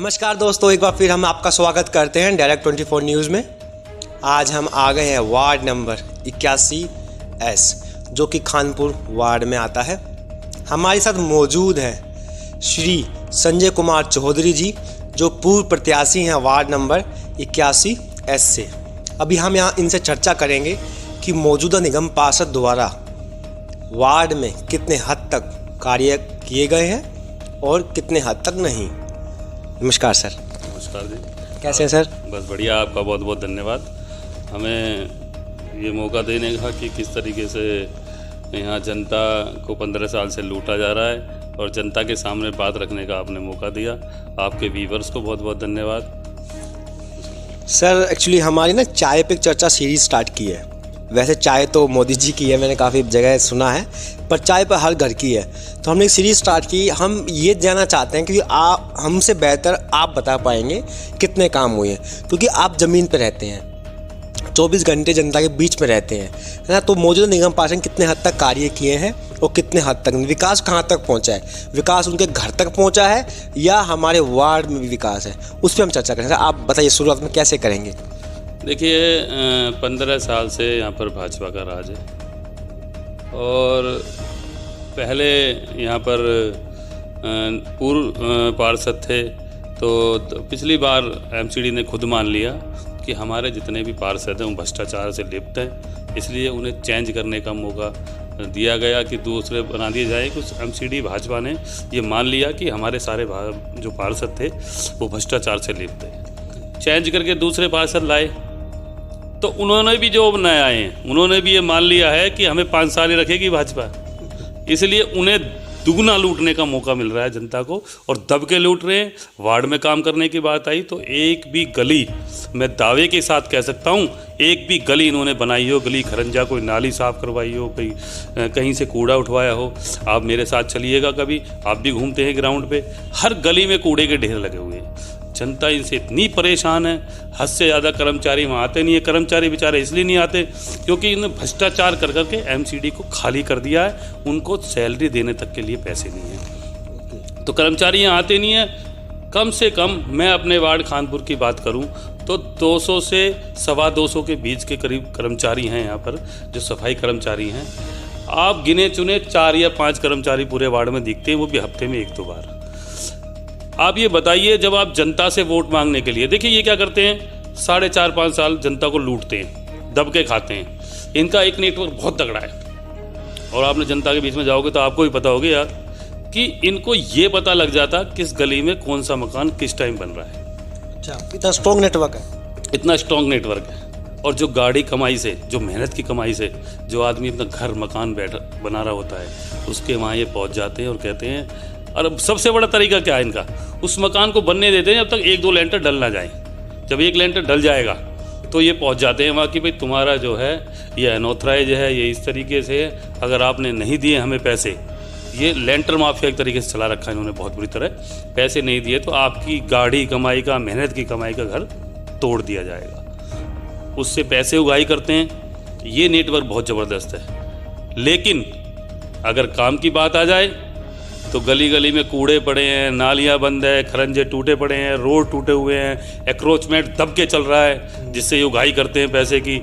नमस्कार दोस्तों, एक बार फिर हम आपका स्वागत करते हैं डायरेक्ट 24 न्यूज़ में। आज हम आ गए हैं वार्ड नंबर 81S जो कि खानपुर वार्ड में आता है। हमारे साथ मौजूद हैं श्री संजय कुमार चौधरी जी जो पूर्व प्रत्याशी हैं वार्ड नंबर 81S से। अभी हम यहाँ इनसे चर्चा करेंगे कि मौजूदा निगम पार्षद द्वारा वार्ड में कितने हद तक कार्य किए गए हैं और कितने हद तक नहीं। नमस्कार सर। नमस्कार जी, कैसे हैं सर? बस बढ़िया, आपका बहुत बहुत धन्यवाद हमें ये मौका देने का कि किस तरीके से यहाँ जनता को 15 साल से लूटा जा रहा है और जनता के सामने बात रखने का आपने मौका दिया। आपके व्यूअर्स को बहुत बहुत धन्यवाद। सर एक्चुअली हमारी ना चाय पे चर्चा सीरीज स्टार्ट की है। वैसे चाय तो मोदी जी की है, मैंने काफ़ी जगह सुना है, पर चाय पर हर घर की है। तो हमने एक सीरीज़ स्टार्ट की। हम ये जानना चाहते हैं कि आप हमसे बेहतर आप बता पाएंगे कितने काम हुए हैं, क्योंकि आप ज़मीन पर रहते हैं, 24 घंटे जनता के बीच में रहते हैं, है ना। तो मौजूदा निगम पार्षद कितने हद तक कार्य किए हैं और कितने हद तक विकास कहाँ तक पहुँचा है, विकास उनके घर तक पहुँचा है या हमारे वार्ड में भी विकास है, उस पर हम चर्चा करेंगे। आप बताइए शुरुआत में कैसे करेंगे? देखिए 15 साल से यहाँ पर भाजपा का राज है और पहले यहाँ पर पूर्व पार्षद थे तो पिछली बार एमसीडी ने खुद मान लिया कि हमारे जितने भी पार्षद हैं वो भ्रष्टाचार से लिप्त हैं, इसलिए उन्हें चेंज करने का मौका दिया गया कि दूसरे बना दिए जाए। कुछ एमसीडी भाजपा ने ये मान लिया कि हमारे सारे जो पार्षद थे वो भ्रष्टाचार से लिप्त हैं, चेंज करके दूसरे पार्षद लाए। तो उन्होंने भी जो नए आए हैं उन्होंने भी ये मान लिया है कि हमें 5 साल ही रखेगी भाजपा, इसलिए उन्हें दुगना लूटने का मौका मिल रहा है जनता को और दब के लूट रहे हैं। वार्ड में काम करने की बात आई तो एक भी गली, मैं दावे के साथ कह सकता हूँ, एक भी गली इन्होंने बनाई हो, गली खरंजा कोई नाली साफ़ करवाई हो, कोई कहीं से कूड़ा उठवाया हो। आप मेरे साथ चलिएगा कभी, आप भी घूमते हैं ग्राउंड पे, हर गली में कूड़े के ढेर लगे हुए हैं। जनता इनसे इतनी परेशान है, हद से ज़्यादा कर्मचारी वहाँ आते नहीं है। कर्मचारी बेचारे इसलिए नहीं आते क्योंकि इन्होंने भ्रष्टाचार कर करके एमसीडी को खाली कर दिया है, उनको सैलरी देने तक के लिए पैसे नहीं है, तो कर्मचारी यहाँ आते नहीं है। कम से कम मैं अपने वार्ड खानपुर की बात करूँ तो 200 से 225 के बीच के करीब कर्मचारी हैं यहाँ पर जो सफाई कर्मचारी हैं। आप गिने चुने 4 या 5 कर्मचारी पूरे वार्ड में दिखते हैं, वो भी हफ्ते में 1-2 बार। आप ये बताइए, जब आप जनता से वोट मांगने के लिए, देखिए ये क्या करते हैं, 4.5-5 साल जनता को लूटते हैं, दब के खाते हैं। इनका एक नेटवर्क बहुत तगड़ा है और आपने जनता के बीच में जाओगे तो आपको भी पता होगा यार कि इनको ये पता लग जाता किस गली में कौन सा मकान किस टाइम बन रहा है। अच्छा, इतना स्ट्रॉन्ग नेटवर्क है? इतना स्ट्रॉन्ग नेटवर्क है। और जो गाड़ी कमाई से, जो मेहनत की कमाई से जो आदमी अपना घर मकान बना रहा होता है, उसके वहाँ ये पहुँच जाते हैं और कहते हैं। और अब सबसे बड़ा तरीका क्या है इनका, उस मकान को बनने देते हैं जब तक 1-2 लेंटर डल ना जाए। जब 1 लेंटर डल जाएगा तो ये पहुंच जाते हैं वहाँ कि भाई तुम्हारा जो है ये अनऑथराइज है, ये इस तरीके से है, अगर आपने नहीं दिए हमें पैसे, ये लेंटर माफिया एक तरीके से चला रखा है इन्होंने बहुत बुरी तरह, पैसे नहीं दिए तो आपकी गाड़ी कमाई का, मेहनत की कमाई का घर तोड़ दिया जाएगा। उससे पैसे उगाही करते हैं। ये नेटवर्क बहुत ज़बरदस्त है। लेकिन अगर काम की बात आ जाए तो गली गली में कूड़े पड़े हैं, नालियाँ बंद है, खरंजे टूटे पड़े हैं, रोड टूटे हुए हैं, एक्रोचमेंट दब के चल रहा है जिससे ये उगाही करते हैं पैसे की,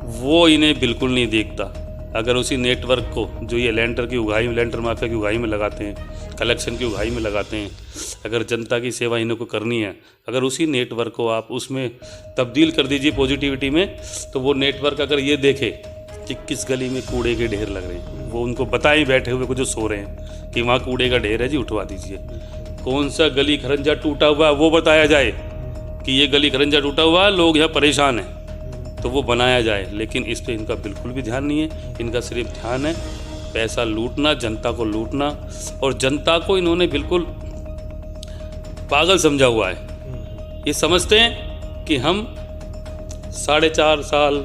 वो इन्हें बिल्कुल नहीं दिखता। अगर उसी नेटवर्क को जो ये लेंटर की उगाही, लेंटर माफिया की उगाही में लगाते हैं, कलेक्शन की उगाही में लगाते हैं, अगर जनता की सेवा इन्हें को करनी है, अगर उसी नेटवर्क को आप उसमें तब्दील कर दीजिए पॉजिटिविटी में, तो वो नेटवर्क अगर ये देखे कि किस गली में कूड़े के ढेर लग रहे हैं, वो उनको बताएं बैठे हुए को जो सो रहे हैं कि वहाँ कूड़े का ढेर है जी, उठवा दीजिए। कौन सा गली खरंजा टूटा हुआ है वो बताया जाए कि ये गली खरंजा टूटा हुआ है, लोग यहाँ परेशान हैं, तो वो बनाया जाए। लेकिन इस पर इनका बिल्कुल भी ध्यान नहीं है। इनका सिर्फ ध्यान है पैसा लूटना, जनता को लूटना, और जनता को इन्होंने बिल्कुल पागल समझा हुआ है। ये समझते हैं कि हम 4.5 साल,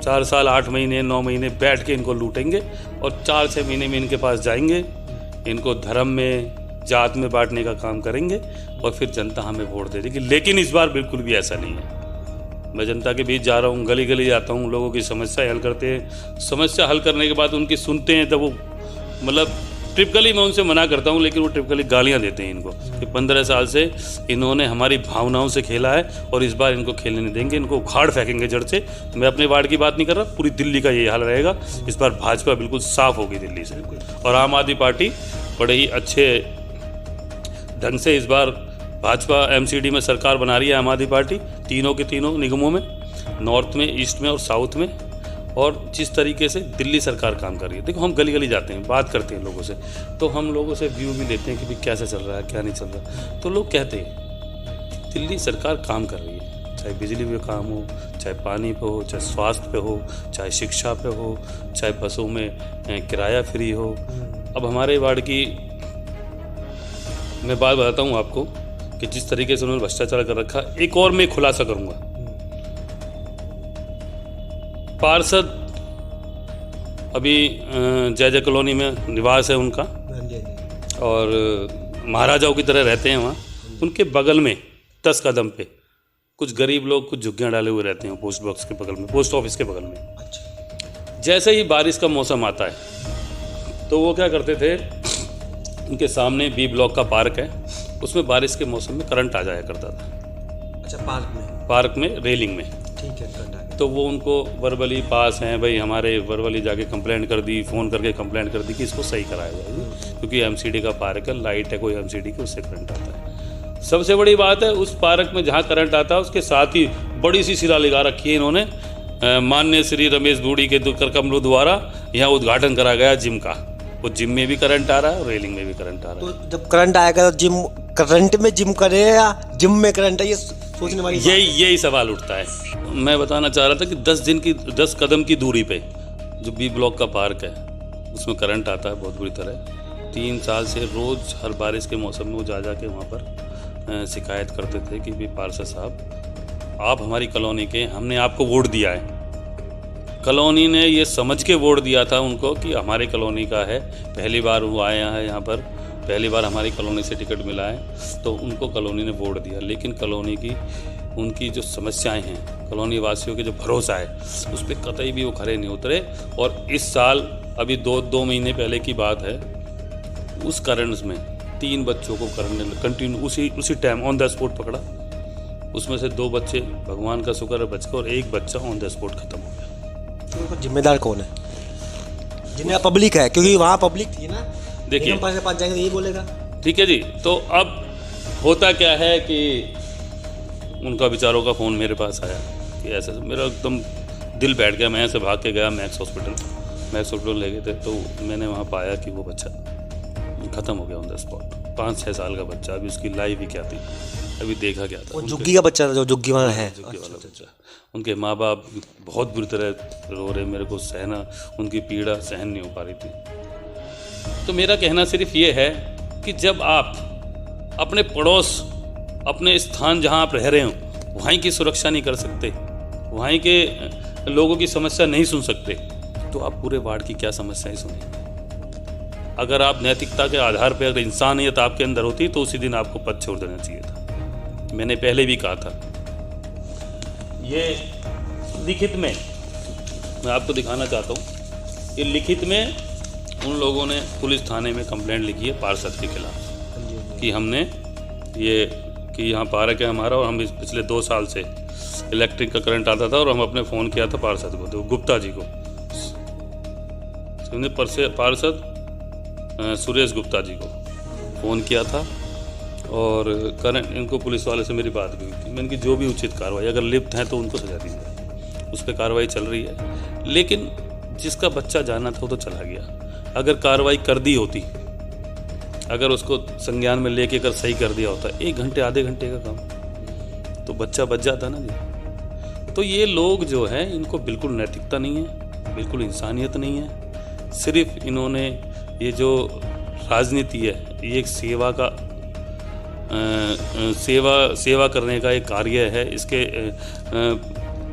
4 साल 8 महीने 9 महीने बैठ के इनको लूटेंगे और 4-6 महीने में इनके पास जाएंगे, इनको धर्म में, जात में बांटने का काम करेंगे और फिर जनता हमें वोट दे देगी। लेकिन इस बार बिल्कुल भी ऐसा नहीं है। मैं जनता के बीच जा रहा हूँ, गली गली जाता हूँ, लोगों की समस्या हल करते हैं। समस्या हल करने के बाद उनकी सुनते हैं, तब वो मतलब ट्रिपिकली मैं उनसे मना करता हूँ, लेकिन वो ट्रिपिकली गालियाँ देते हैं इनको कि 15 साल से इन्होंने हमारी भावनाओं से खेला है और इस बार इनको खेलने नहीं देंगे, इनको उखाड़ फेंकेंगे जड़ से। मैं अपने वार्ड की बात नहीं कर रहा, पूरी दिल्ली का ये हाल रहेगा। इस बार भाजपा बिल्कुल साफ होगी दिल्ली से, और आम आदमी पार्टी बड़े ही अच्छे ढंग से इस बार भाजपा एमसीडी में सरकार बना रही है। आम आदमी पार्टी तीनों के तीनों निगमों में, नॉर्थ में, ईस्ट में और साउथ में, और जिस तरीके से दिल्ली सरकार काम कर रही है। देखो, हम गली गली जाते हैं, बात करते हैं लोगों से, तो हम लोगों से व्यू भी लेते हैं कि भाई कैसा चल रहा है, क्या नहीं चल रहा। तो लोग कहते हैं दिल्ली सरकार काम कर रही है, चाहे बिजली पे काम हो, चाहे पानी पे हो, चाहे स्वास्थ्य पे हो, चाहे शिक्षा पे हो, चाहे बसों में किराया फ्री हो। अब हमारे वार्ड की मैं बात बताता हूँ आपको कि जिस तरीके से उन्होंने भ्रष्टाचार कर रखा, एक और मैं खुलासा करूँगा। पार्षद अभी जय जय कॉलोनी में निवास है उनका, और महाराजाओं की तरह रहते हैं वहाँ। उनके बगल में 10 कदम पे कुछ गरीब लोग कुछ झुग्गियाँ डाले हुए रहते हैं पोस्ट बॉक्स के बगल में, पोस्ट ऑफिस के बगल में। जैसे ही बारिश का मौसम आता है तो वो क्या करते थे, उनके सामने बी ब्लॉक का पार्क है, उसमें बारिश के मौसम में करंट आ जाया करता था। अच्छा, पार्क में रेलिंग में, ठीक है। तो वो उनको वर्बली पास हैं भाई, हमारे वर्बली जाके कंप्लेंट कर दी, फ़ोन करके कंप्लेंट कर दी कि इसको सही कराया जाए, क्योंकि एमसीडी का पार्क है, लाइट है कोई एमसीडी की, उससे करंट आता है। सबसे बड़ी बात है, उस पार्क में जहाँ करंट आता है उसके साथ ही बड़ी सी शिलालेख रखी है इन्होंने, माननीय श्री रमेश बूढ़ी के करकमलू द्वारा यहाँ उद्घाटन करा गया जिम का। वो जिम में भी करंट आ रहा है और रेलिंग में भी करंट आ रहा है। तो जब करंट आएगा तो जिम करंट में जिम करे या जिम में करंट है, ये सोचने वाली यही सवाल उठता है। मैं बताना चाह रहा था कि 10 कदम की दूरी पे जो बी ब्लॉक का पार्क है उसमें करंट आता है बहुत बुरी तरह। 3 साल से रोज़ हर बारिश के मौसम में वो जा के वहाँ पर शिकायत करते थे कि भाई पार्षद साहब, आप हमारी कॉलोनी के, हमने आपको वोट दिया है। कॉलोनी ने ये समझ के वोट दिया था उनको कि हमारी कॉलोनी का है, पहली बार वो आए हैं यहाँ पर, पहली बार हमारी कॉलोनी से टिकट मिला है, तो उनको कॉलोनी ने वोट दिया। लेकिन कॉलोनी की उनकी जो समस्याएं हैं, कॉलोनी वासियों के जो भरोसा है, उस पर कतई भी वो खरे नहीं उतरे। और इस साल अभी 2 महीने पहले की बात है, उस करंट में 3 बच्चों को करंट ने कंटिन्यू उसी टाइम ऑन द स्पॉट पकड़ा। उसमें से 2 बच्चे भगवान का शुक्र है बच गए और 1 बच्चा ऑन द स्पॉट खत्म हो गया। तो जिम्मेदार कौन है? जिन्हें पब्लिक है, क्योंकि वहाँ पब्लिक थी ना। देखिए, पास जाएंगे यही बोलेगा। ठीक है जी। तो अब होता क्या है कि उनका बेचारों का फ़ोन मेरे पास आया कि ऐसा, मेरा एकदम दिल बैठ गया। मैं ऐसे भाग के गया मैक्स हॉस्पिटल ले गए थे, तो मैंने वहाँ पाया कि वो बच्चा ख़त्म हो गया ऑन द स्पॉट। 5-6 साल का बच्चा। अभी उसकी लाइफ ही क्या थी, अभी देखा क्या था। वो जुग्गी का बच्चा था, जो जुग्गी वाला है, जुग्गी वाला बच्चा। उनके माँ बाप बहुत बुरी तरह रो रहे, मेरे को सहना, उनकी पीड़ा सहन नहीं हो पा रही थी। तो मेरा कहना सिर्फ ये है कि जब आप अपने पड़ोस, अपने स्थान जहाँ आप रह रहे हो, वहीं की सुरक्षा नहीं कर सकते, वहीं के लोगों की समस्या नहीं सुन सकते, तो आप पूरे वार्ड की क्या समस्याएं सुनेंगे? अगर आप नैतिकता के आधार पर, अगर इंसानियत आपके अंदर होती तो उसी दिन आपको पद छोड़ देना चाहिए था। मैंने पहले भी कहा था। ये लिखित में मैं आपको दिखाना चाहता हूँ। ये लिखित में उन लोगों ने पुलिस थाने में कंप्लेंट लिखी है पार्षद के खिलाफ कि हमने ये कि यहाँ पार्क है हमारा और हम इस पिछले 2 साल से इलेक्ट्रिक का करंट आता था और हम अपने फ़ोन किया था पार्षद को, तो गुप्ता जी को, पार्षद सुरेश गुप्ता जी को फ़ोन किया था। और करंट इनको पुलिस वाले से मेरी बात भी हुई थी। मैंने कि जो भी उचित कार्रवाई, अगर लिप्त हैं तो उनको सजा दी जाए, उस पर कार्रवाई चल रही है। लेकिन जिसका बच्चा जाना था वो तो चला गया। अगर कार्रवाई कर दी होती, अगर उसको संज्ञान में लेके अगर सही कर दिया होता, 1 घंटे आधे घंटे का काम, तो बच्चा बच जाता ना जी। तो ये लोग जो हैं, इनको बिल्कुल नैतिकता नहीं है, बिल्कुल इंसानियत नहीं है। सिर्फ इन्होंने ये जो राजनीति है, ये एक सेवा का सेवा करने का एक कार्य है।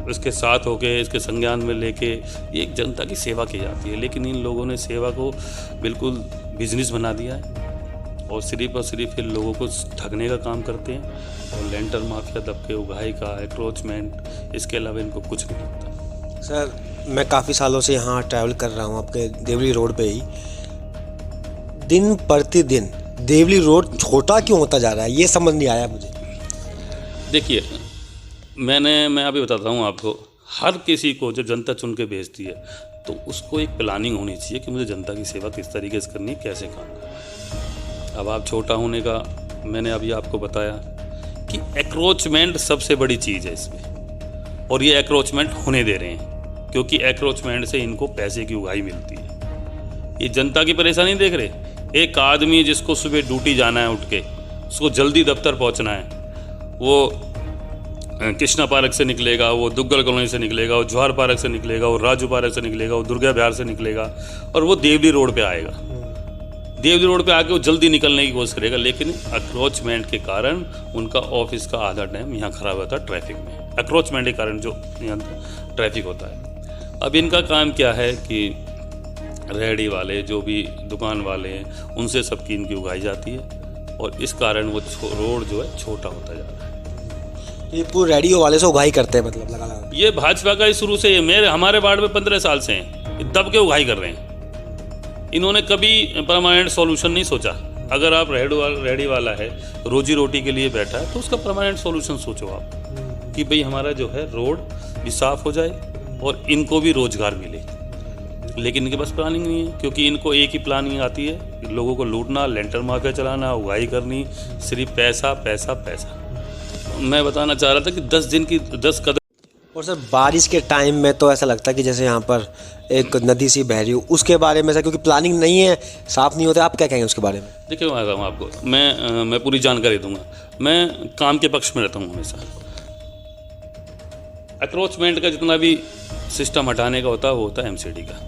इसके साथ होके, इसके संज्ञान में लेके ये एक जनता की सेवा की जाती है। लेकिन इन लोगों ने सेवा को बिल्कुल बिजनेस बना दिया है और सिर्फ इन लोगों को ठगने का काम करते हैं। और लेंटर माफिया दबके, उगाही का एंक्रोचमेंट, इसके अलावा इनको कुछ नहीं लगता। सर, मैं काफ़ी सालों से यहाँ ट्रैवल कर रहा हूँ, आपके देवली रोड पे ही। दिन प्रतिदिन देवली रोड छोटा क्यों होता जा रहा है, ये समझ नहीं आया मुझे। देखिए, मैं अभी बताता हूँ आपको, हर किसी को जब जनता चुन के भेजती है तो उसको एक प्लानिंग होनी चाहिए कि मुझे जनता की सेवा किस तरीके से करनी है, कैसे काम करना है। अब आप छोटा होने का मैंने अभी आपको बताया कि एक्रोचमेंट सबसे बड़ी चीज़ है इसमें, और ये एक्रोचमेंट होने दे रहे हैं क्योंकि एक्रोचमेंट से इनको पैसे की उगाही मिलती है। ये जनता की परेशानी देख रहे, एक आदमी जिसको सुबह ड्यूटी जाना है उठ के, उसको जल्दी दफ्तर पहुंचना है, वो कृष्णा पार्क से निकलेगा, वो दुग्गल कॉलोनी से निकलेगा, वो जवाहर पार्क से निकलेगा, वो राजू पार्क से निकलेगा, वो दुर्गा बिहार से निकलेगा और वो देवली रोड पे आएगा। देवली रोड पे आके वो जल्दी निकलने की कोशिश करेगा, लेकिन अक्रोचमेंट के कारण उनका ऑफिस का आधा टाइम यहाँ खराब होता है ट्रैफिक में। अक्रोचमेंट के कारण जो यहाँ ट्रैफिक होता है। अब इनका काम क्या है कि रेहड़ी वाले, जो भी दुकान वाले हैं, उनसे सबकी इनकी उगाई जाती है और इस कारण वो रोड जो है छोटा होता जा रहा है। ये पूरे रेडियो वाले से उगाही करते हैं, मतलब लगा लगा। ये भाजपा का ही शुरू से, हमारे वार्ड में 15 साल से हैं, ये दब के उगाही कर रहे हैं। इन्होंने कभी परमानेंट सॉल्यूशन नहीं सोचा। अगर आप रेहड़ी वाला है, रोजी रोटी के लिए बैठा है, तो उसका परमानेंट सॉल्यूशन सोचो आप कि भाई हमारा जो है रोड भी साफ हो जाए और इनको भी रोजगार मिले। लेकिन इनके पास प्लानिंग नहीं है, क्योंकि इनको एक ही प्लानिंग आती है, लोगों को लूटना, लेंटर माफिया चलाना, उगाही करनी, सिर्फ पैसा पैसा पैसा। मैं बताना चाह रहा था कि 10 दिन की 10 कदम। और सर बारिश के टाइम में तो ऐसा लगता है कि जैसे यहाँ पर एक नदी सी बह रही हो, उसके बारे में सर, क्योंकि प्लानिंग नहीं है, साफ नहीं होता, आप क्या कहेंगे उसके बारे में? देखिए, मैं आता हूँ आपको, मैं पूरी जानकारी दूंगा। मैं काम के पक्ष में रहता हूँ हमेशा। अक्रोचमेंट का जितना भी सिस्टम हटाने का होता है वो होता है एमसीडी का।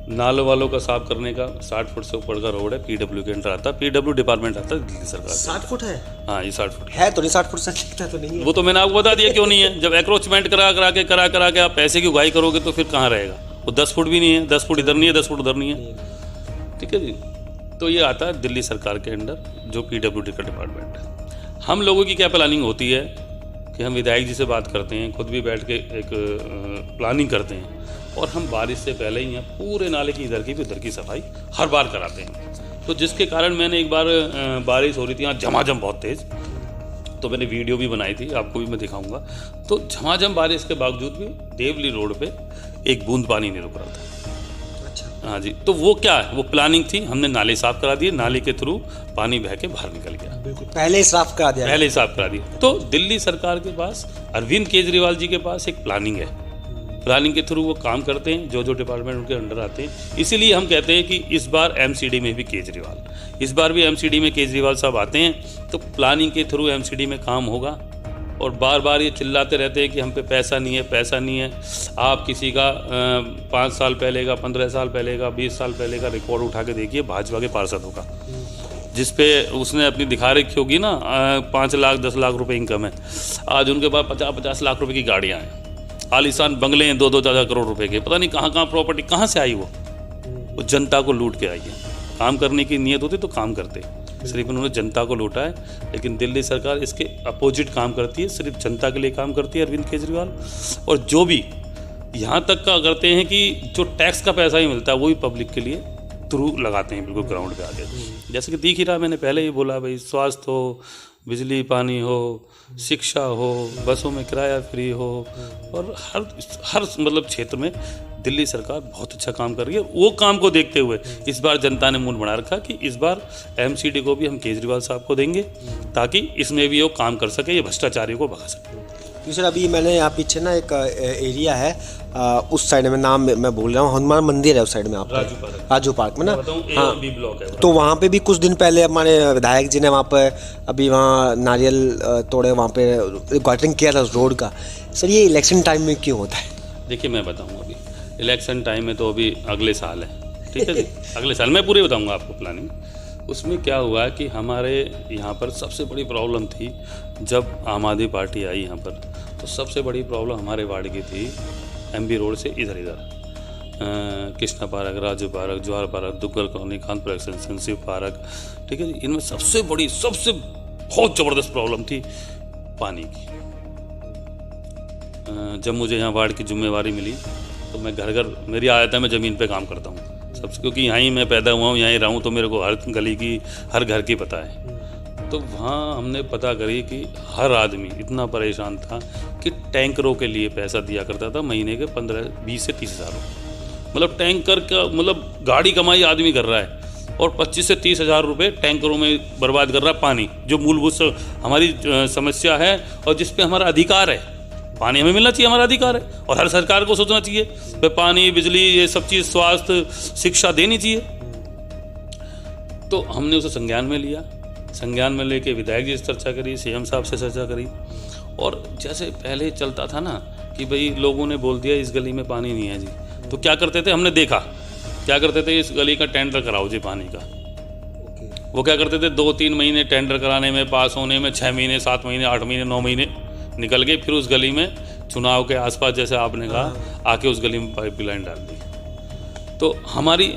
नालों वालों का साफ करने का 60 फुट से ऊपर का रोड है, पीडब्ल्यू के अंडर आता है, पीडब्ल्यू डिपार्टमेंट आता है दिल्ली सरकार। 60 फुट है? हाँ, ये 60 फुट है तो नहीं, 60 फुट से लिखता तो नहीं है। वो तो मैंने आपको बता दिया क्यों नहीं है। जब एक्रोचमेंट करा के आप पैसे की उगाही करोगे तो फिर कहाँ रहेगा वो? 10 फुट भी नहीं है, 10 फुट इधर नहीं है, 10 फुट उधर नहीं है। ठीक है जी। तो ये आता है दिल्ली सरकार के अंडर, जो पीडब्ल्यूडी का डिपार्टमेंट है। हम लोगों की क्या प्लानिंग होती है कि हम विधायक जी से बात करते हैं, खुद भी बैठ के एक प्लानिंग करते हैं, और हम बारिश से पहले ही यहाँ पूरे नाले की इधर की भी उधर की सफाई हर बार कराते हैं। तो जिसके कारण मैंने एक बार बारिश हो रही थी यहाँ झमाझम बहुत तेज़, तो मैंने वीडियो भी बनाई थी, आपको भी मैं दिखाऊंगा। तो झमाझम बारिश के बावजूद भी देवली रोड पे एक बूंद पानी नहीं रुक रहा था। अच्छा। हाँ जी। तो वो क्या है, वो प्लानिंग थी। हमने नाले साफ करा दिए, नाले के थ्रू पानी बह के बाहर निकल गया। बिल्कुल, पहले ही साफ करा दिया। पहले ही साफ करा दिया। तो दिल्ली सरकार के पास, अरविंद केजरीवाल जी के पास एक प्लानिंग है। प्लानिंग के थ्रू वो काम करते हैं, जो जो डिपार्टमेंट उनके अंडर आते हैं। इसीलिए हम कहते हैं कि इस बार एमसीडी में भी केजरीवाल, इस बार भी एमसीडी में केजरीवाल साहब आते हैं, तो प्लानिंग के थ्रू एमसीडी में काम होगा। और बार बार ये चिल्लाते रहते हैं कि हम पे पैसा नहीं है, पैसा नहीं है। आप किसी का 5 साल पहले का, 15 साल पहले का, 20 साल पहले का रिकॉर्ड उठा के देखिए भाजपा के पार्षदों का, जिस पे उसने अपनी दिखा रखी होगी ना 5 लाख 10 लाख रुपए इनकम है। आज उनके पास 50-50 लाख रुपए की गाड़ियाँ हैं, आलीशान बंगले हैं 2-2 करोड़ रुपए के। पता नहीं कहाँ कहाँ प्रॉपर्टी कहाँ से आई वो जनता को लूट के आई है। काम करने की नीयत होती तो काम करते, सिर्फ उन्होंने जनता को लूटा है। लेकिन दिल्ली सरकार इसके अपोजिट काम करती है, सिर्फ जनता के लिए काम करती है अरविंद केजरीवाल। और जो भी यहाँ तक का करते हैं कि जो टैक्स का पैसा ही मिलता है वो भी पब्लिक के लिए थ्रू लगाते हैं, बिल्कुल ग्राउंड पे आके। जैसे कि दिख ही रहा, मैंने पहले ही बोला, भाई स्वास्थ्य हो, बिजली पानी हो, शिक्षा हो, बसों में किराया फ्री हो, और हर मतलब क्षेत्र में दिल्ली सरकार बहुत अच्छा काम कर रही है। वो काम को देखते हुए इस बार जनता ने मूड बना रखा कि इस बार एमसीडी को भी हम केजरीवाल साहब को देंगे, ताकि इसमें भी वो काम कर सके, ये भ्रष्टाचारियों को भगा सके। सर अभी मैंने यहाँ पीछे ना एक एरिया है, उस साइड में नाम मैं बोल रहा हूँ, हनुमान मंदिर है उस साइड में, आप राजू पार्क में ना। हाँ, बी ब्लॉक है। तो वहाँ पे भी कुछ दिन पहले हमारे विधायक जी ने वहाँ पे अभी वहाँ नारियल तोड़े, वहाँ पे गॉटरिंग किया था उस रोड का। सर ये इलेक्शन टाइम में क्यों होता है? देखिए, मैं बताऊँ, अभी इलेक्शन टाइम में तो अभी अगले साल है, ठीक है जी। अगले साल मैं पूरे बताऊँगा आपको प्लानिंग। उसमें क्या हुआ कि हमारे यहाँ पर सबसे बड़ी प्रॉब्लम थी, जब आम आदमी पार्टी आई यहाँ पर, तो सबसे बड़ी प्रॉब्लम हमारे वार्ड की थी एमबी रोड से इधर Krishna park, Raju park, Jawahar park, Duggal colony, Kanpur extension, Shiv park, ठीक है जी। इनमें सबसे बहुत ज़बरदस्त प्रॉब्लम थी पानी की। जब मुझे यहाँ वार्ड की जिम्मेवारी मिली तो मैं घर घर, मेरी आदत है मैं ज़मीन पे काम करता हूँ, सबसे, क्योंकि यहाँ ही मैं पैदा हुआ हूँ, यहाँ ही रहा हूँ, तो मेरे को हर गली की हर घर की पता है। तो वहाँ हमने पता करी कि हर आदमी इतना परेशान था कि टैंकरों के लिए पैसा दिया करता था महीने के 20 से 30 हज़ार रुपये। मतलब टैंकर का मतलब गाड़ी कमाई आदमी कर रहा है और 25 से 30 हज़ार रुपये टैंकरों में बर्बाद कर रहा है पानी, जो मूलभूत हमारी समस्या है और जिस पे हमारा अधिकार है। पानी हमें मिलना चाहिए, हमारा अधिकार है, और हर सरकार को सोचना चाहिए भाई पानी, बिजली, ये सब चीज़, स्वास्थ्य, शिक्षा देनी चाहिए। तो हमने उसे संज्ञान में लिया। संज्ञान में लेके विधायक जी से चर्चा करी, सीएम साहब से चर्चा करी। और जैसे पहले चलता था ना कि भाई लोगों ने बोल दिया इस गली में पानी नहीं है जी, तो क्या करते थे, हमने देखा क्या करते थे, इस गली का टेंडर कराओ जी पानी का। वो क्या करते थे, 2-3 महीने टेंडर कराने में, पास होने में 6 महीने, 7 महीने, 8 महीने, 9 महीने निकल गए। फिर उस गली में चुनाव के आसपास, जैसे आपने कहा, आके उस गली में पाइपलाइन डाल दी। तो हमारी,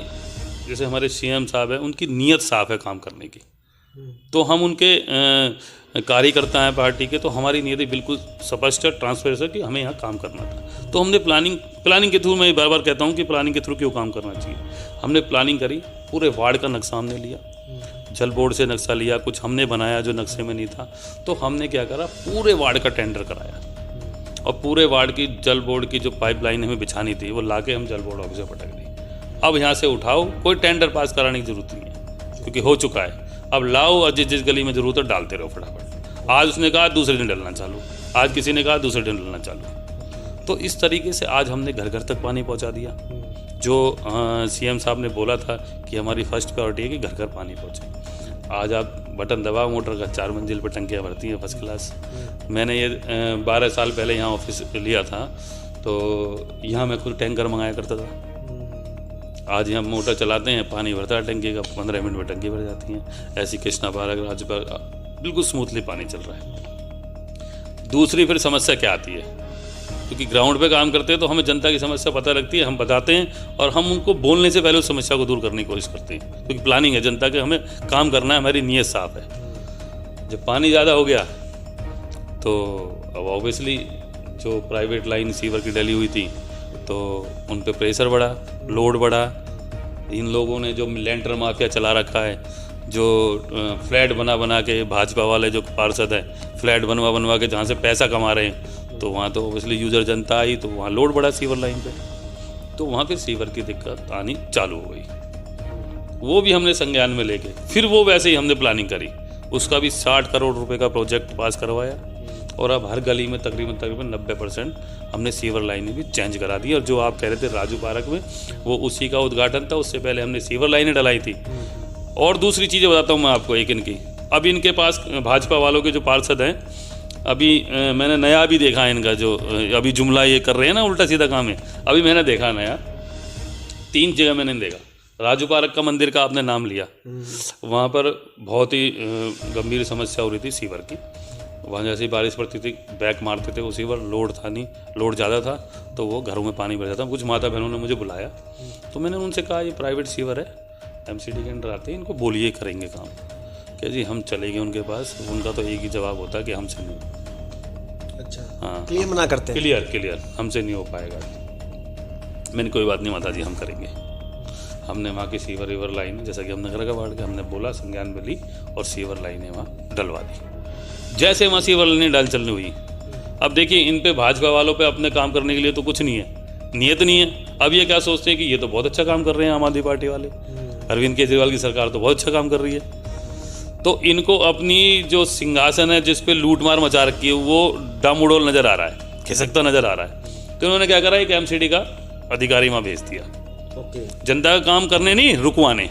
जैसे हमारे सीएम साहब हैं, उनकी नीयत साफ है काम करने की, तो हम उनके कार्यकर्ता हैं पार्टी के, तो हमारी नीयत बिल्कुल स्पष्ट है, ट्रांसपेरेंट है कि हमें यहाँ काम करना था। तो हमने प्लानिंग के थ्रू, मैं बार बार कहता हूँ कि प्लानिंग के थ्रू क्यों काम करना चाहिए। हमने प्लानिंग करी, पूरे वार्ड का नक्शा हमने लिया, जल बोर्ड से नक्शा लिया, कुछ हमने बनाया जो नक्शे में नहीं था। तो हमने क्या करा, पूरे वार्ड का टेंडर कराया और पूरे वार्ड की जल बोर्ड की जो पाइपलाइन हमें बिछानी थी वो लाके हम जल बोर्ड ऑफिस में पटक दी। अब यहाँ से उठाओ, कोई टेंडर पास कराने की जरूरत नहीं है क्योंकि हो चुका है। अब लाओ और जिस गली में जरूरत है डालते रहो फटाफट। आज उसने कहा दूसरे दिन डलना चालू, आज किसी ने कहा दूसरे दिन डलना चालू। तो इस तरीके से आज हमने घर घर तक पानी पहुँचा दिया। जो सीएम साहब ने बोला था कि हमारी फर्स्ट प्रायोरिटी है कि घर घर पानी पहुँचे। आज आप बटन दबाओ, मोटर का 4 मंजिल पर टंकियाँ भरती हैं, फर्स्ट क्लास। मैंने ये 12 साल पहले यहाँ ऑफिस लिया था, तो यहाँ मैं खुद टैंकर मंगाया करता था। आज यहाँ मोटर चलाते हैं, पानी भरता है टंकी का, 15 मिनट में टंकी भर जाती हैं। ऐसी कृष्णा पार्क, राजपार्क, बिल्कुल स्मूथली पानी चल रहा है। दूसरी फिर समस्या क्या आती है, क्योंकि ग्राउंड पे काम करते हैं तो हमें जनता की समस्या पता लगती है, हम बताते हैं और हम उनको बोलने से पहले उस समस्या को दूर करने की कोशिश करते हैं, क्योंकि प्लानिंग है जनता के, हमें काम करना है, हमारी नीयत साफ है। जब पानी ज़्यादा हो गया तो अब ऑब्वियसली जो प्राइवेट लाइन सीवर की डली हुई थी तो उन पे प्रेशर बढ़ा, लोड बढ़ा। इन लोगों ने जो लेंटर माफिया चला रखा है, जो फ्लैट बना के, भाजपा वाले जो पार्षद हैं, फ्लैट बनवा के जहाँ से पैसा कमा रहे हैं, तो वहाँ तो ओबियसली यूज़र जनता आई, तो वहाँ लोड बढ़ा सीवर लाइन पे, तो वहाँ पे सीवर की दिक्कत आनी चालू हो गई। वो भी हमने संज्ञान में लेके फिर वो वैसे ही हमने प्लानिंग करी, उसका भी 60 करोड़ रुपए का प्रोजेक्ट पास करवाया और अब हर गली में तकरीबन 90% हमने सीवर लाइनें भी चेंज करा दी। और जो आप कह रहे थे राजू पार्क में, वो उसी का उद्घाटन था, उससे पहले हमने सीवर लाइनें डलाई थी। और दूसरी चीज़ें बताता हूँ मैं आपको एक इनकी, अब इनके पास भाजपा वालों के जो पार्षद हैं, अभी मैंने नया भी देखा है इनका, जो अभी जुमला ये कर रहे हैं ना, उल्टा सीधा काम है। अभी मैंने देखा नया 3 जगह मैंने देखा। राजू पार्क का मंदिर का आपने नाम लिया, वहाँ पर बहुत ही गंभीर समस्या हो रही थी सीवर की। वहाँ जैसे बारिश पड़ती थी बैक मारते थे वो सीवर, लोड था नहीं, लोड ज़्यादा था तो वो घरों में पानी भर जाता। कुछ माता बहनों ने मुझे बुलाया तो मैंने उनसे कहा ये प्राइवेट सीवर है, एमसीडी के अंडर आते हैं, इनको बोलिए करेंगे काम। क्या जी हम चले गए उनके पास, उनका तो एक ही जवाब होता कि हमसे नहीं। अच्छा, हाँ, क्लियर मना करते हैं। क्लियर हमसे नहीं हो पाएगा। मैंने कोई बात नहीं माता जी, हम करेंगे। हमने वहाँ की सीवर वीवर लाइन, जैसा कि हमने घर का वार्ड के हमने बोला, संज्ञान में ली और सीवर लाइनें वहाँ डलवा दी। जैसे वहाँ सीवर लाइनें डाल चलनी हुई, अब देखिए इन पे भाजपा वालों पे अपने काम करने के लिए तो कुछ नहीं है, नियत नहीं है। अब ये क्या सोचते हैं कि ये तो बहुत अच्छा काम कर रहे हैं आम आदमी पार्टी वाले, अरविंद केजरीवाल की सरकार तो बहुत अच्छा काम कर रही है, तो इनको अपनी जो सिंहासन है जिस पे लूटमार मचा रखी है वो डामुडोल नज़र आ रहा है, खिसकता नज़र आ रहा है। तो इन्होंने क्या करा, एक एमसीडी का अधिकारी वहाँ भेज दिया, जनता का काम करने नहीं रुकवाने।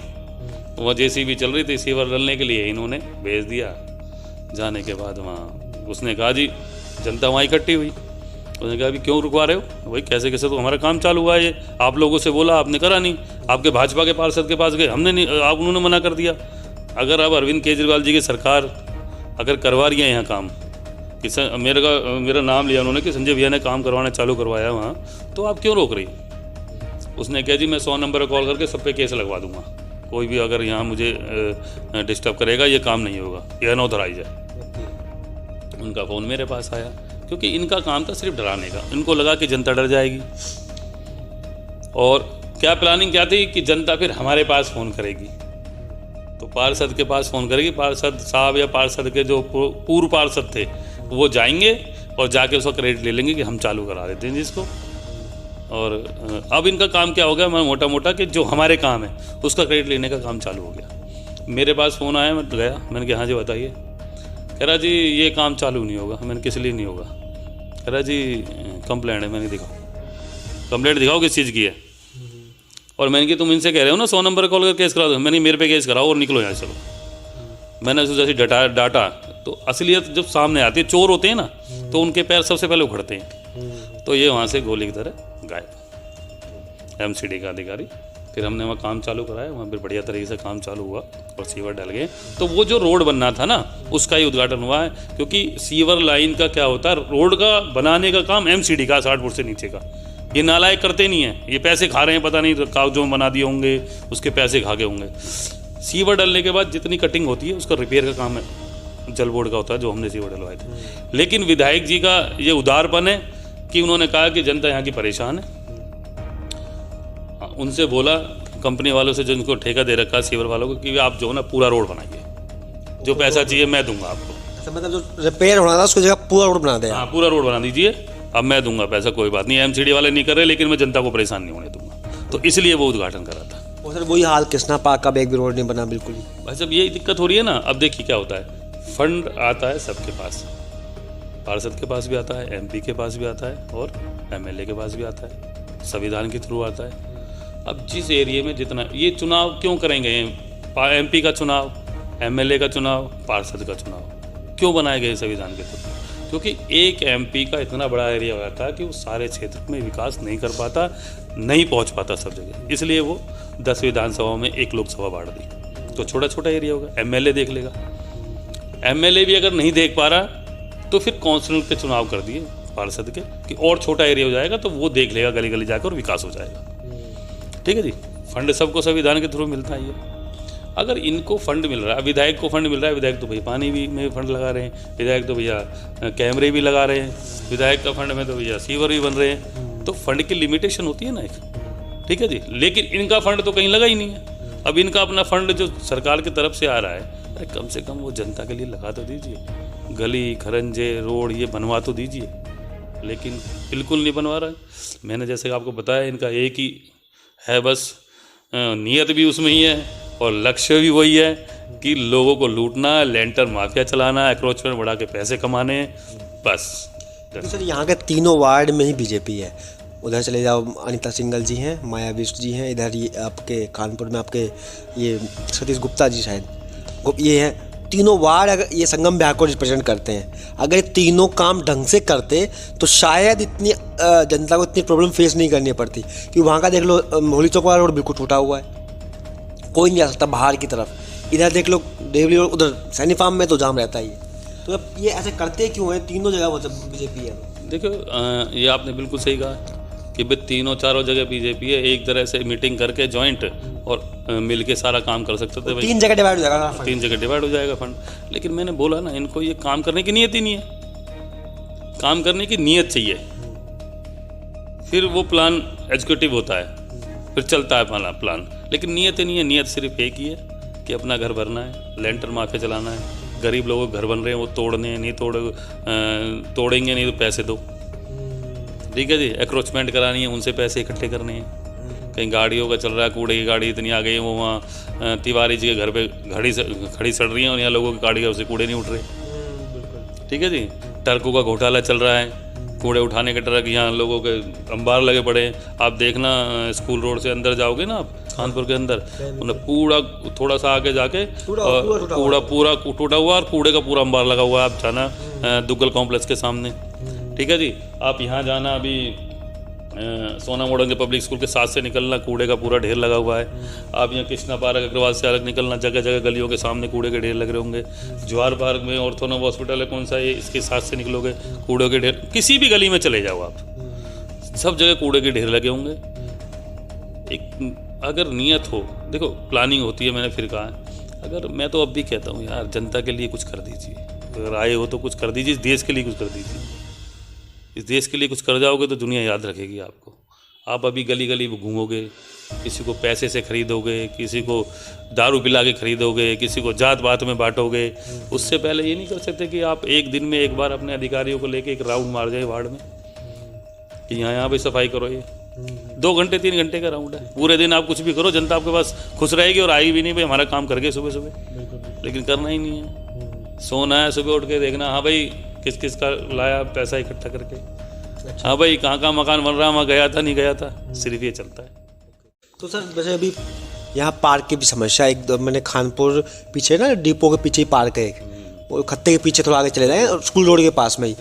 वह जेसीबी चल रही थी सीवर डलने के लिए, इन्होंने भेज दिया। जाने के बाद वहाँ उसने कहा जी जनता वहाँ इकट्ठी हुई, उसने कहा अभी क्यों रुकवा रहे हो भाई, कैसे कैसे तो हमारा काम चालू हुआ है, ये आप लोगों से बोला आपने करा नहीं, आपके भाजपा के पार्षद के पास गए हमने नहीं, आप उन्होंने मना कर दिया। अगर अब अरविंद केजरीवाल जी की सरकार अगर करवा रही है यहाँ काम, मेरा नाम लिया उन्होंने कि संजय भैया ने काम करवाना चालू करवाया वहाँ, तो आप क्यों रोक रही। उसने कहा जी मैं 100 नंबर पर कॉल करके सब पे केस लगवा दूंगा, कोई भी अगर यहाँ मुझे डिस्टर्ब करेगा ये काम नहीं होगा, ये अनऑथराइज है। उनका फ़ोन मेरे पास आया, क्योंकि इनका काम था सिर्फ डराने का, इनको लगा कि जनता डर जाएगी। और क्या प्लानिंग क्या थी कि जनता फिर हमारे पास फ़ोन करेगी, तो पार्षद के पास फ़ोन करेगी, पार्षद साहब या पार्षद के जो पूर्व पार्षद थे वो जाएंगे और जाके उसका क्रेडिट ले लेंगे कि हम चालू करा देते हैं जिसको। और अब इनका काम क्या हो गया, मैं मोटा मोटा कि जो हमारे काम है उसका क्रेडिट लेने का काम चालू हो गया। मेरे पास फ़ोन आया, मैं गया, मैंने कहा हाँ जी बताइए। कह रहा जी ये काम चालू नहीं होगा। मैंने किस लिए नहीं होगा? कह रहा जी कंप्लेंट है। मैंने दिखाओ कंप्लेंट, दिखाओ किस चीज़ की है। और मैंने कि तुम इनसे कह रहे हो ना 100 नंबर कॉल कर केस करा दो। मैंने मेरे पे केस कराओ और निकलो यहाँ चलो। मैंने उसको जैसे डाटा तो असलियत जब सामने आती है, चोर होते हैं ना तो उनके पैर सबसे पहले उखड़ते हैं। तो ये वहाँ से गोली की तरह गायब। एमसीडी का अधिकारी, फिर हमने वहाँ काम चालू कराया, वहाँ फिर बढ़िया तरीके से काम चालू हुआ और सीवर डल गए। तो वो जो रोड बनना था ना उसका ही उद्घाटन हुआ है, क्योंकि सीवर लाइन का क्या होता है, रोड का बनाने का काम एमसीडी का 60 फुट से नीचे का। ये नालायक करते नहीं है, ये पैसे खा रहे हैं, पता नहीं कागजों बना दिए होंगे, उसके पैसे खा गए होंगे। सीवर डलने के बाद जितनी कटिंग होती है उसका रिपेयर का काम है जल बोर्ड का होता है, जो हमने सीवर डलवाए थे। लेकिन विधायक जी का ये उदारपन है कि उन्होंने कहा कि जनता यहाँ की परेशान है। उनसे बोला कंपनी वालों से, जिनको ठेका दे रखा है सीवर वालों को, कि आप जो ना पूरा रोड बनाइए, जो पैसा चाहिए मैं दूंगा आपको। अच्छा, मतलब जो रिपेयर होना था उसकी जगह पूरा रोड बना दे। हाँ, पूरा रोड बना दीजिए, अब मैं दूंगा पैसा, कोई बात नहीं। एमसीडी वाले नहीं कर रहे, लेकिन मैं जनता को परेशान नहीं होने दूंगा। तो इसलिए वो उद्घाटन करा था। और सर वही हाल कृष्णा पार्क का भी एक भी रोड नहीं बना बिल्कुल ही। भाई साहब यही दिक्कत हो रही है ना। अब देखिए क्या होता है, फंड आता है सबके पास, पार्षद के पास भी आता है, एमपी के पास भी आता है और एमएलए के पास भी आता है, संविधान के थ्रू आता है। अब जिस एरिया में जितना, ये चुनाव क्यों करेंगे, एमपी का चुनाव, एमएलए का चुनाव, पार्षद का चुनाव क्यों बनाए गए संविधान के थ्रू? क्योंकि एक एमपी का इतना बड़ा एरिया हो जाता है कि वो सारे क्षेत्र में विकास नहीं कर पाता, नहीं पहुंच पाता सब जगह। इसलिए वो 10 विधानसभाओं में एक लोकसभा बांट दी, तो छोटा छोटा एरिया होगा, एमएलए देख लेगा। एमएलए भी अगर नहीं देख पा रहा तो फिर काउंसिलर के चुनाव कर दिए पार्षद के, कि और छोटा एरिया हो जाएगा तो वो देख लेगा गली गली जाकर और विकास हो जाएगा। ठीक है जी, फंड सबको संविधान के थ्रू मिलता है। ये अगर इनको फंड मिल रहा है, विधायक को फंड मिल रहा है, विधायक तो भैया पानी भी में फंड लगा रहे हैं, विधायक तो भैया कैमरे भी लगा रहे हैं, विधायक का फंड में तो भैया सीवर भी बन रहे हैं। तो फंड की लिमिटेशन होती है ना एक, ठीक है जी। लेकिन इनका फंड तो कहीं लगा ही नहीं है। अब इनका अपना फंड जो सरकार की तरफ से आ रहा है, अरे कम से कम वो जनता के लिए लगा तो दीजिए, गली खरंजे रोड ये बनवा तो दीजिए। लेकिन बिल्कुल नहीं बनवा रहा है। मैंने जैसे आपको बताया, इनका एक ही है बस, नीयत भी उसमें ही है और लक्ष्य भी वही है कि लोगों को लूटना, लेंटर माफिया चलाना, एक्रोचमेंट बढ़ा के पैसे कमाने, बस। सर यहाँ के तीनों वार्ड में ही बीजेपी है। उधर चले जाओ, अनीता सिंघल जी हैं, माया बिष्ट जी हैं, इधर ये आपके कानपुर में आपके ये सतीश गुप्ता जी शायद, ये हैं। तीनों वार्ड अगर ये संगम बिहार को रिप्रेजेंट करते हैं, अगर ये तीनों काम ढंग से करते तो शायद इतनी जनता को इतनी प्रॉब्लम फेस नहीं करनी पड़ती। क्योंकि वहाँ का देख लो, होली चौक वाला रोड बिल्कुल टूटा हुआ है, कोई नहीं जा सकता बाहर की तरफ। इधर देख लो देवली रोड, उधर सैनी फार्म में तो जाम रहता ही है। तो अब ये ऐसे करते क्यों हैं? तीनों जगह मतलब बीजेपी है। देखो ये आपने बिल्कुल सही कहा कि भाई तीनों चारों जगह बीजेपी है। एक तरह से मीटिंग करके जॉइंट और मिल के सारा काम कर सकते थे। 3 जगह डिवाइड हो जाएगा, 3 जगह डिवाइड हो जाएगा फंड। लेकिन मैंने बोला ना, इनको ये काम करने की नीयत ही नहीं है। काम करने की नीयत चाहिए, फिर वो प्लान एग्जीक्यूटिव होता है, फिर चलता है प्लान। लेकिन नीयत ही नहीं है। नीयत सिर्फ एक ही है कि अपना घर भरना है, लेंटर माफिया चलाना है। गरीब लोगों के घर बन रहे हैं, वो तोड़ने नहीं, तोड़ेंगे नहीं तो पैसे दो, ठीक है जी। एक्रोचमेंट करानी है, उनसे पैसे इकट्ठे करने हैं। कहीं गाड़ियों का चल रहा है, कूड़े की गाड़ी इतनी आ गई है, वो वहाँ तिवारी जी के घर पे खड़ी सड़ रही है और यहाँ लोगों की गाड़ी से कूड़े नहीं उठ रहे, ठीक है जी। ट्रकों का घोटाला चल रहा है, कूड़े उठाने के ट्रक यहाँ लोगों के अंबार लगे पड़े हैं। आप देखना स्कूल रोड से अंदर जाओगे ना आप, कानपुर के अंदर, उन्हें पूरा थोड़ा सा आगे जाके कूड़ा पूरा टूटा हुआ और कूड़े का पूरा अंबार लगा हुआ है। आप जाना दुग्गल कॉम्प्लेक्स के सामने, ठीक है जी। आप यहाँ जाना, अभी सोना मॉडर्न के पब्लिक स्कूल के साथ से निकलना, कूड़े का पूरा ढेर लगा हुआ है। आप यहाँ कृष्णा पार्क अग्रवाल से अलग निकलना, जगह जगह गलियों के सामने कूड़े के ढेर लग रहे होंगे। जवाहर पार्क में ऑर्थोनोव हॉस्पिटल है, कौन सा है, इसके साथ से निकलोगे कूड़े के ढेर। किसी भी गली में चले जाओ आप, सब जगह कूड़े के ढेर लगे होंगे। एक अगर नियत हो, देखो प्लानिंग होती है, मैंने फिर कहा है। अगर मैं तो अब भी कहता हूँ यार, जनता के लिए कुछ कर दीजिए, अगर आए हो तो कुछ कर दीजिए, इस देश के लिए कुछ कर दीजिए। इस देश के लिए कुछ कर जाओगे तो दुनिया याद रखेगी आपको। आप अभी गली गली घूमोगे, किसी को पैसे से खरीदोगे, किसी को दारू पिला के खरीदोगे, किसी को जात पात में बांटोगे। उससे पहले ये नहीं कर सकते कि आप एक दिन में एक बार अपने अधिकारियों को लेके एक राउंड मार जाए वार्ड में कि यहाँ पे सफाई करो। ये 2 घंटे 3 घंटे का राउंड है। पूरे दिन आप कुछ भी करो, जनता आपके पास खुश रहेगी और आएगी भी नहीं भाई हमारा काम करके सुबह सुबह, लेकिन करना ही नहीं है। सोना है, सुबह उठ के देखना, हाँ भाई किस किस का लाया पैसा इकट्ठा करके, हाँ भाई कहाँ कहाँ मकान बन रहा, वहाँ गया था नहीं गया था, सिर्फ ये चलता है। तो सर वैसे अभी यहाँ पार्क की भी समस्या है। एक मैंने खानपुर पीछे ना डिपो के पीछे ही पार्क है एक, वो खत्ते के पीछे थोड़ा आगे चले जाए और स्कूल रोड के पास में ही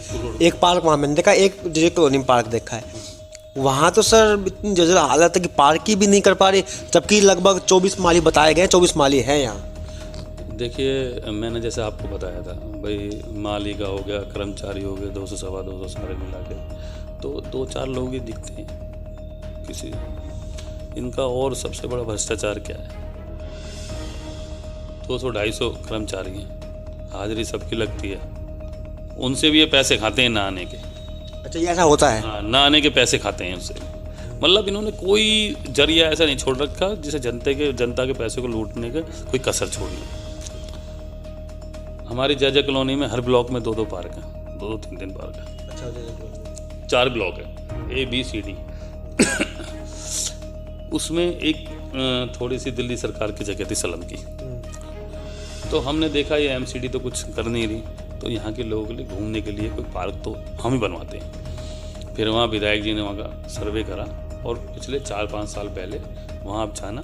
एक पार्क वहाँ मैंने देखा, एक जे कॉलोनी पार्क देखा है। वहाँ तो सर इतनी जर्जर हालत है कि पार्क की भी नहीं कर पा रही, जबकि लगभग 24 माली बताए गए, 24 माली है यहाँ। देखिए मैंने जैसे आपको बताया था भाई, माली का हो गया, कर्मचारी हो गए 200 सवा 200 सारे मिला के, तो 2-4 लोग ही दिखते हैं किसी। इनका और सबसे बड़ा भ्रष्टाचार क्या है, 200-250 कर्मचारी हैं, हाजिरी सबकी लगती है, उनसे भी ये पैसे खाते हैं ना आने के। अच्छा, ये ऐसा होता है? हाँ, ना आने के पैसे खाते हैं उनसे। मतलब इन्होंने कोई जरिया ऐसा नहीं छोड़ रखा जिसे जनता के पैसे को लूटने का कोई कसर छोड़ी। हमारी जय कॉलोनी में हर ब्लॉक में 2-2 पार्क हैं, 2-2 3-3 पार्क हैं। अच्छा, 4 ब्लॉक है, ABCD। उसमें एक थोड़ी सी दिल्ली सरकार की जगह थी सलम की, तो हमने देखा ये MCD तो कुछ कर नहीं रही, तो यहाँ के लोगों के लिए घूमने के लिए कोई पार्क तो हम ही बनवाते हैं। फिर वहाँ विधायक जी ने वहाँ का सर्वे करा और पिछले 4-5 साल पहले वहाँ आप जाना,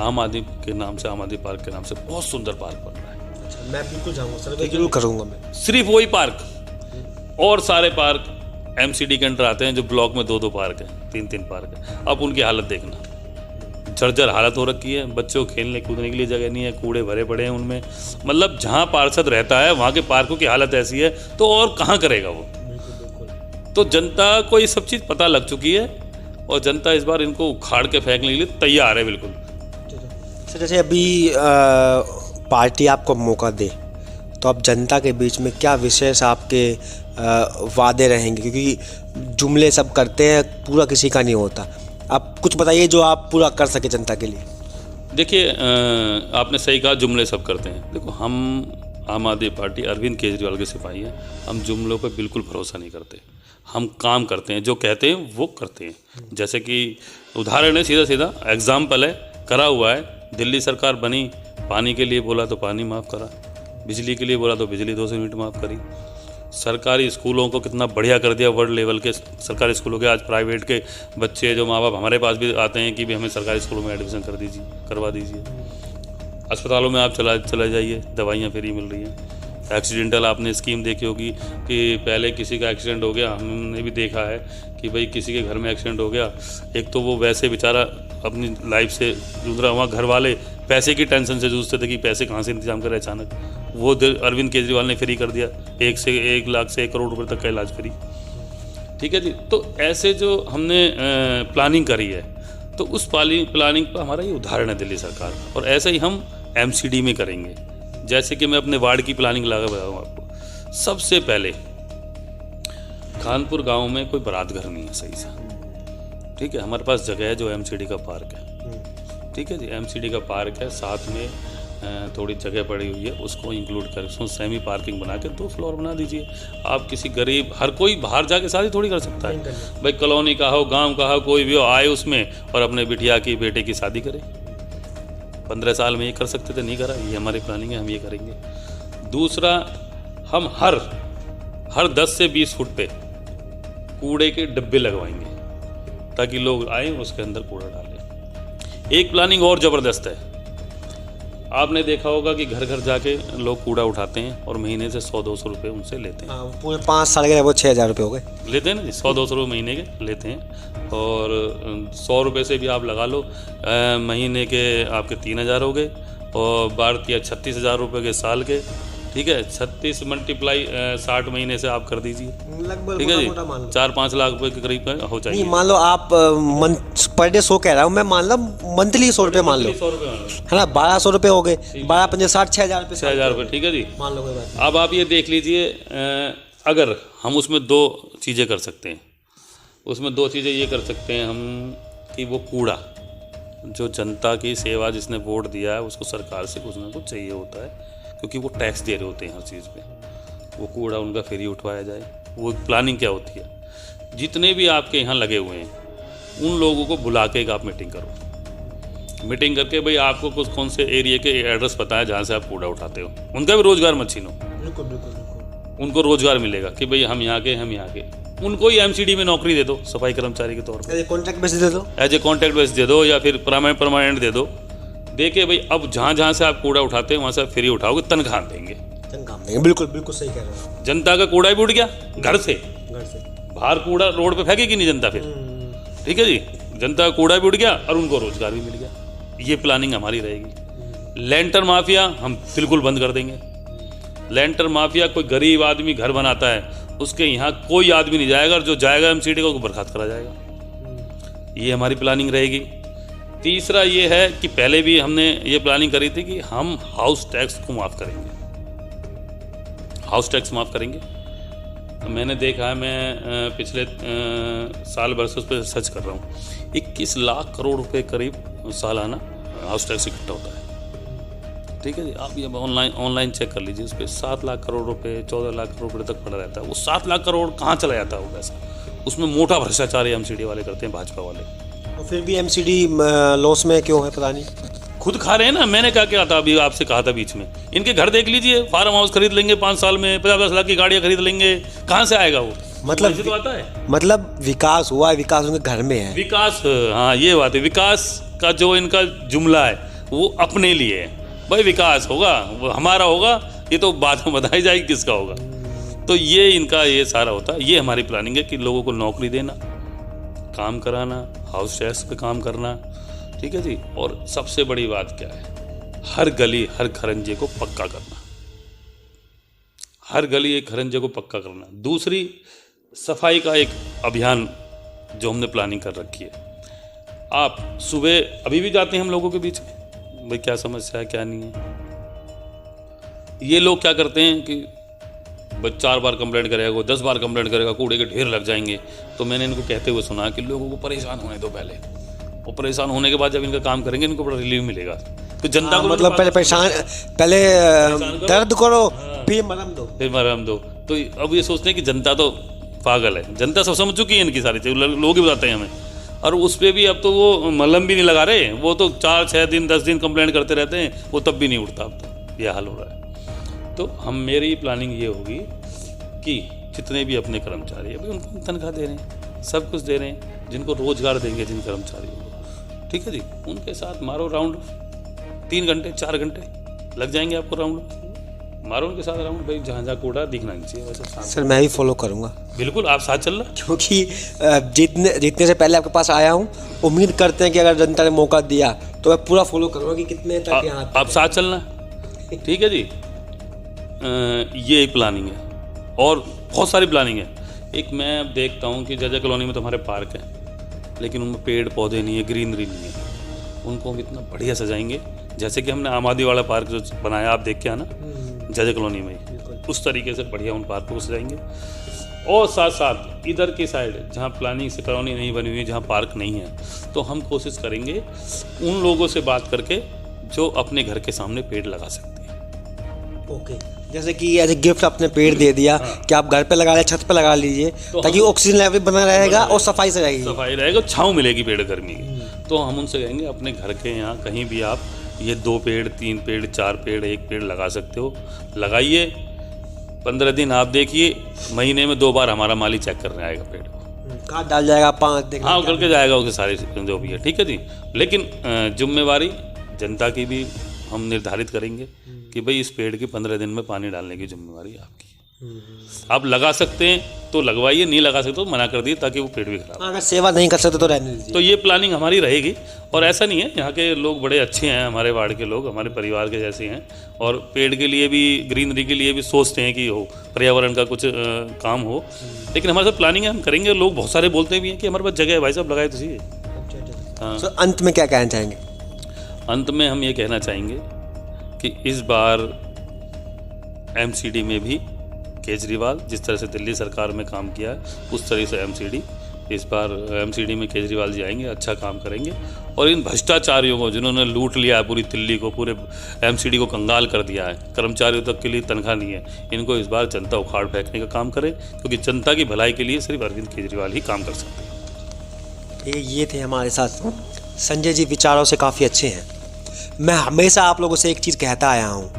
आम आदमी के नाम से, आम आदमी पार्क के नाम से बहुत सुंदर पार्क बन रहा है। अच्छा, मैं बिल्कुल जाऊँगा, सर्वे जरूर करूँगा मैं। सिर्फ वही पार्क, और सारे पार्क MCD के अंडर आते हैं जो ब्लॉक में 2-2 पार्क हैं, 3-3 पार्क है। अब उनकी हालत देखना, जर्जर हालत हो रखी है, बच्चों को खेलने कूदने के लिए जगह नहीं है, कूड़े भरे पड़े हैं उनमें। मतलब जहाँ पार्षद रहता है वहाँ के पार्कों की हालत ऐसी है तो और कहाँ करेगा वो। तो जनता को ये सब चीज़ पता लग चुकी है और जनता इस बार इनको उखाड़ के फेंकने के लिए तैयार है बिल्कुल। सर जैसे अभी पार्टी आपको मौका दे तो अब जनता के बीच में क्या विशेष आपके वादे रहेंगे, क्योंकि जुमले सब करते हैं, पूरा किसी का नहीं होता। आप कुछ बताइए जो आप पूरा कर सके जनता के लिए। देखिए आपने सही कहा, जुमले सब करते हैं। देखो हम आम आदमी पार्टी अरविंद केजरीवाल के सिपाही हैं, हम जुमलों पर बिल्कुल भरोसा नहीं करते, हम काम करते हैं, जो कहते हैं वो करते हैं। जैसे कि उदाहरण है, सीधा सीधा एग्जाम्पल है, करा हुआ है। दिल्ली सरकार बनी, पानी के लिए बोला तो पानी माफ़ करा, बिजली के लिए बोला तो बिजली 200 यूनिट माफ़ करी। सरकारी स्कूलों को कितना बढ़िया कर दिया, वर्ल्ड लेवल के सरकारी स्कूलों के। आज प्राइवेट के बच्चे जो माँ बाप हमारे पास भी आते हैं कि भी हमें सरकारी स्कूलों में एडमिशन करवा दीजिए। अस्पतालों में आप चला जाइए, दवाइयाँ फ्री मिल रही हैं। एक्सीडेंटल आपने स्कीम देखी होगी कि पहले किसी का एक्सीडेंट हो गया, हमने भी देखा है कि भाई किसी के घर में एक्सीडेंट हो गया, एक तो वो वैसे बेचारा अपनी लाइफ से जूझ रहा, वहाँ घर वाले पैसे की टेंशन से जूझते थे कि पैसे कहाँ से इंतजाम करें। अचानक वो अरविंद केजरीवाल ने फ्री कर दिया, 1 लाख से 1 करोड़ रुपए तक का इलाज फ्री। ठीक है जी। तो ऐसे जो हमने प्लानिंग करी है, तो उस प्लानिंग पर हमारा ये उदाहरण है दिल्ली सरकार, और ऐसे ही हम MCD में करेंगे। जैसे कि मैं अपने वार्ड की प्लानिंग लगा बताऊँ आपको। सबसे पहले खानपुर गांव में कोई बारात घर नहीं है सही सा, ठीक है। हमारे पास जगह है जो MCD का पार्क है, ठीक है जी। MCD का पार्क है, साथ में थोड़ी जगह पड़ी हुई है, उसको इंक्लूड कर उसमें सेमी पार्किंग बना के 2 फ्लोर बना दीजिए। आप किसी गरीब, हर कोई बाहर जाके शादी थोड़ी कर सकता है भाई, कॉलोनी का हो, गांव का हो, कोई भी हो, आए उसमें और अपने बिटिया की बेटे की शादी करे। 15 साल में ये कर सकते थे, नहीं करा। ये हमारी प्लानिंग है, हम ये करेंगे। दूसरा, हम हर 10 से 20 फुट पे कूड़े के डब्बे लगवाएंगे ताकि लोग आए उसके अंदर कूड़ा डालें। एक प्लानिंग और ज़बरदस्त है, आपने देखा होगा कि घर घर जाके लोग कूड़ा उठाते हैं और महीने से 100-200 रुपये उनसे लेते हैं। पूरे 5 साल के वो 6,000 रुपये हो गए, लेते हैं ना जी। 100-200 रुपये महीने के लेते हैं, और 100 रुपये से भी आप लगा लो, महीने के आपके 3,000 हो गए, और भारतीय 36,000 रुपये के साल के, ठीक है। 36 मल्टीप्लाई 60 महीने से आप कर दीजिए, लगभग ठीक है जी। 4-5 लाख रुपये के करीब हो जाएगी। मान लो आप पर डे 100 कह रहा हूँ मैं, मान लो मंथली 100 रुपये मान लो, 100 रुपये है ना, 1,200 रुपये हो गए, 12-5 6,000 रुपये, 6,000 रुपये, ठीक है जी। मान लो कोई बात। अब आप ये देख लीजिए, अगर हम उसमें 2 चीज़ें कर सकते हैं, उसमें 2 चीज़ें ये कर सकते हैं हम कि वो कूड़ा जो जनता की सेवा, जिसने वोट दिया है उसको सरकार से कुछ ना कुछ चाहिए होता है, क्योंकि वो टैक्स दे रहे होते हैं हर चीज़ पे। वो कूड़ा उनका फ्री उठवाया जाए। वो प्लानिंग क्या होती है, जितने भी आपके यहाँ लगे हुए हैं उन लोगों को बुला के एक आप मीटिंग करो। मीटिंग करके भाई आपको कुछ कौन से एरिया के एड्रेस पता है जहाँ से आप कूड़ा उठाते हो, उनका भी रोजगार मत छीनो। बिल्कुल बिल्कुल बिल्कुल। उनको रोजगार मिलेगा कि भाई हम यहाँ के, हम यहाँ के। उनको ही एमसीडी में नौकरी दे दो सफाई कर्मचारी के तौर पर, कॉन्ट्रैक्ट बेसिस दे दो, एज ए कॉन्ट्रैक्ट बेस दे दो, या फिर परमानेंट दे दो। दे के भाई अब जहाँ जहाँ से आप कूड़ा उठाते हैं वहाँ से आप फ्री उठाओगे, तनख्वाह देंगे। बिल्कुल बिल्कुल सही कह रहे हो। जनता का कूड़ा भी उठ गया घर से, घर बाहर कूड़ा रोड पे फेंकेगी नहीं जनता फिर। ठीक है जी, जनता का कूड़ा भी उठ गया और उनको रोजगार भी मिल गया। ये प्लानिंग हमारी रहेगी। लैंटर माफिया हम बिल्कुल बंद कर देंगे। लैंटर माफिया, कोई गरीब आदमी घर बनाता है उसके यहाँ कोई आदमी नहीं जाएगा, और जो जाएगा एमसीडी को उसको बर्खास्त करा जाएगा। ये हमारी प्लानिंग रहेगी। तीसरा ये है कि पहले भी हमने ये प्लानिंग करी थी कि हम हाउस टैक्स को माफ़ करेंगे। हाउस टैक्स माफ़ करेंगे। मैंने देखा है, मैं पिछले साल भर से उस पर सर्च कर रहा हूँ, 21 लाख करोड़ रुपए करीब सालाना हाउस टैक्स इकट्ठा होता है। ठीक है जी, आप ये ऑनलाइन चेक कर लीजिए, उस पर 7 लाख करोड़ रुपए, 14 लाख करोड़ रुपए तक पड़ा रहता है। वो 7 लाख करोड़ कहाँ चला जाता है वो पैसा? उसमें मोटा भ्रष्टाचार एमसीडी वाले करते हैं, भाजपा वाले। और फिर भी एमसीडी लॉस में क्यों है पता नहीं। खुद खा रहे हैं ना। मैंने क्या कहा था, अभी आपसे कहा था बीच में, इनके घर देख लीजिए, फार्म हाउस खरीद लेंगे 5 साल में, 50-50 लाख की गाड़ियाँ खरीद लेंगे। कहाँ से आएगा वो? मतलब तो आता है, मतलब विकास हुआ है, विकास उनके घर में है। विकास, हाँ ये बात है। विकास का जो इनका जुमला है वो अपने लिए है। भाई विकास होगा, वो हमारा होगा, ये तो बाद में बताई जाएगी किसका होगा। तो ये इनका ये सारा होता है। ये हमारी प्लानिंग है कि लोगों को नौकरी देना, काम कराना, हाउस टैक्स पे काम करना। ठीक है जी। और सबसे बड़ी बात क्या है, हर गली हर खरंजे को पक्का करना। हर गली एक खरंजे को पक्का करना। दूसरी, सफाई का एक अभियान जो हमने प्लानिंग कर रखी है। आप सुबह अभी भी जाते हैं हम लोगों के बीच में, भाई क्या समस्या है क्या नहीं है। ये लोग क्या करते हैं कि बस 4 बार कंप्लेंट करेगा, 10 बार कंप्लेंट करेगा, कूड़े के ढेर लग जाएंगे। तो मैंने इनको कहते हुए सुना कि लोगों को परेशान होने दो पहले, और परेशान होने के बाद जब इनका काम करेंगे इनको बड़ा रिलीफ मिलेगा। तो जनता को मतलब पहले दर्द करो, फिर मरहम दो। तो अब ये सोचते हैं कि जनता तो पागल है, जनता सब समझ चुकी है इनकी सारी चीज़, लोग ही बताते हैं हमें। और उस पर भी अब तो वो मलहम भी नहीं लगा रहे, वो तो 4-6 दिन 10 दिन कंप्लेंट करते रहते हैं, वो तब भी नहीं उठता। अब तो ये हाल हो रहा है। तो मेरी प्लानिंग ये होगी कि जितने भी अपने कर्मचारी अभी उनको तनख्वाह दे रहे हैं, सब कुछ दे रहे हैं, जिनको रोजगार देंगे जिन कर्मचारियों को, ठीक है जी, उनके साथ मारो राउंड, 3 घंटे 4 घंटे लग जाएंगे आपको राउंड। मारो उनके साथ राउंड, भाई जहाँ जहाँ कूड़ा दिखना नहीं चाहिए वैसे। सर मैं भी फॉलो करूँगा, बिल्कुल आप साथ चलना, क्योंकि जीतने से पहले आपके पास आया हूँ। उम्मीद करते हैं कि अगर जनता ने मौका दिया तो मैं पूरा फॉलो करूँगा कि कितने तक यहाँ आप साथ चलना। ठीक है जी। ये एक प्लानिंग है और बहुत सारी प्लानिंग है। एक मैं अब देखता हूँ कि जजा कॉलोनी में तो हमारे पार्क है, लेकिन उनमें पेड़ पौधे नहीं है, ग्रीनरी नहीं है। उनको हम इतना बढ़िया सजाएंगे, जैसे कि हमने आमादी वाला पार्क जो बनाया आप देख के आना जजा कॉलोनी में, उस तरीके से बढ़िया उन पार्कों को सजाएंगे। और साथ साथ इधर की साइड जहाँ प्लानिंग से कॉलोनी नहीं बनी हुई, जहाँ पार्क नहीं है, तो हम कोशिश करेंगे उन लोगों से बात करके जो अपने घर के सामने पेड़ लगा सकते हैं। ओके, जैसे कि एज ए गिफ्ट अपने पेड़ दे दिया कि आप घर पे लगा ले, छत पे लगा लीजिए, ताकि ऑक्सीजन लेवल बना रहेगा और सफाई से रहेगी, छाँव मिलेगी पेड़ गर्मी की। तो हम उनसे कहेंगे अपने घर के यहाँ कहीं भी आप ये 2 पेड़ 3 पेड़ 4 पेड़ 1 पेड़ लगा सकते हो, लगाइए। 15 दिन आप देखिए, महीने में 2 बार हमारा माली चेक करने आएगा पेड़ को, खाद डाल जाएगा, 5 हाँ करके जाएगा उसके सारे जो भी है। ठीक है जी। लेकिन जिम्मेवारी जनता की भी हम निर्धारित करेंगे कि भाई इस पेड़ की 15 दिन में पानी डालने की जिम्मेवारी आपकी। आप लगा सकते हैं तो लगवाइए, नहीं लगा सकते तो मना कर दिए, ताकि वो पेड़ भी खराब। अगर सेवा नहीं कर सकते तो रहने दीजिए। तो ये प्लानिंग हमारी रहेगी। और ऐसा नहीं है, यहाँ के लोग बड़े अच्छे हैं, हमारे वार्ड के लोग हमारे परिवार के जैसे हैं, और पेड़ के लिए भी, ग्रीनरी के लिए भी सोचते हैं कि हो पर्यावरण का कुछ काम हो। लेकिन हमारे साथ प्लानिंग है, हम करेंगे। लोग बहुत सारे बोलते भी हैं कि हमारे पास जगह है, भाई साहब लगाए तो चाहिए। हाँ। तो अंत में क्या कहना चाहेंगे? अंत में हम ये कहना चाहेंगे कि इस बार एमसीडी में भी केजरीवाल जिस तरह से दिल्ली सरकार में काम किया है, उस तरह से एमसीडी इस बार एमसीडी में केजरीवाल जी आएंगे, अच्छा काम करेंगे और इन भ्रष्टाचारियों को जिन्होंने लूट लिया है पूरी दिल्ली को, पूरे एमसीडी को कंगाल कर दिया है, कर्मचारियों तक के लिए तनख्वाह नहीं है, इनको इस बार जनता उखाड़ फेंकने का काम करे, क्योंकि जनता की भलाई के लिए सिर्फ अरविंद केजरीवाल ही काम कर सकते हैं। ये थे हमारे साथ संजय जी, विचारों से काफ़ी अच्छे हैं। मैं हमेशा आप लोगों से एक चीज़ कहता आया हूँ,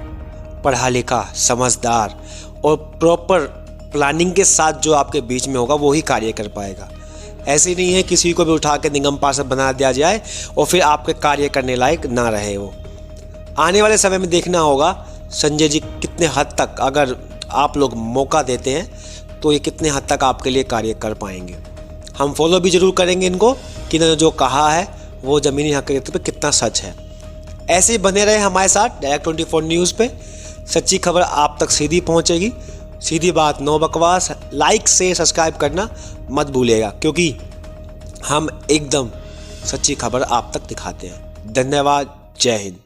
पढ़ा लिखा, समझदार और प्रॉपर प्लानिंग के साथ जो आपके बीच में होगा वो ही कार्य कर पाएगा। ऐसे नहीं है किसी को भी उठा के निगम पार्षद बना दिया जाए और फिर आपके कार्य करने लायक ना रहे वो। आने वाले समय में देखना होगा संजय जी कितने हद तक, अगर आप लोग मौका देते हैं तो ये कितने हद तक आपके लिए कार्य कर पाएंगे। हम फॉलो भी ज़रूर करेंगे इनको कि इन्होंने जो कहा है वो ज़मीनी हकीकत पे कितना सच है। ऐसे ही बने रहे हमारे साथ डायरेक्ट 24 न्यूज़ पे। सच्ची खबर आप तक सीधी पहुंचेगी, सीधी बात, नो बकवास। लाइक से सब्सक्राइब करना मत भूलिएगा, क्योंकि हम एकदम सच्ची खबर आप तक दिखाते हैं। धन्यवाद, जय हिंद।